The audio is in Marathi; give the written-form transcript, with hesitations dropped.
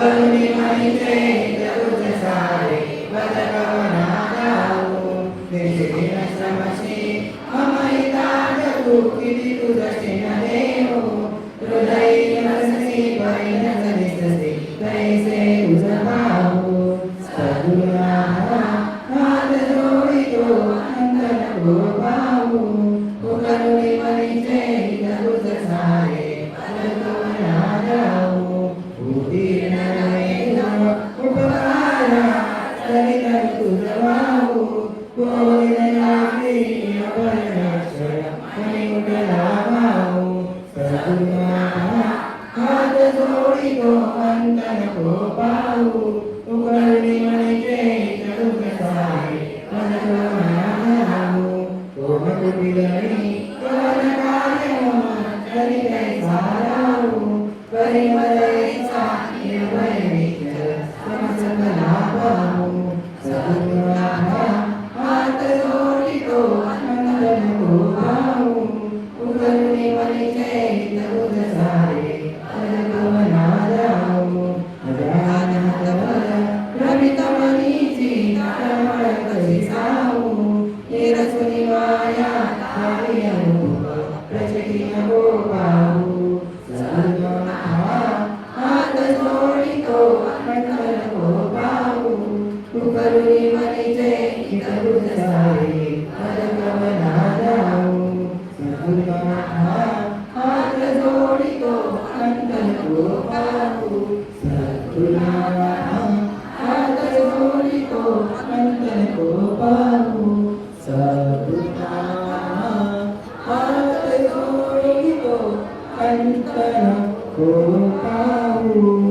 करुणी मनीचे तुझ सारे पद कवना गाऊ तेचे श्रमशी मम हिताज तू किती तुझे न देव हृदय मनसी परिण जनिसते कैसे तुझ भाऊ सद्गुणा हात जोडितो अंतन को भाऊ करुणी मनीचे तुझ सारे पद कवना गाऊ उपकारा सरित तुझ भाऊ हात जोडितो अंतन को पाहू करुणी मनीचे तुझ सारे पद कवना गाऊ कुटिलनी कवन कार्य करिते साराऊ परिमलैसा निर्भय समसंगना पाहू सद्गुणा हात जोडितो अंतन को पाहू करुणी मनीचे तुझ सारे पद कवना गाऊ रमित मनीची तळमळ कशी साऊ निरसुनी माया प्रचटी नको पाहू सद्गुणा हात जोडितो अंतन को पाहू करुणी मनीचे तुझ सारे पद कवना गाऊ सद्गुणा हात जोडितो अंतन को पाहू सद्गुणा हात जोडितो अंतन को पाहू सद्गुणा हात जोडितो अंतन को पाहू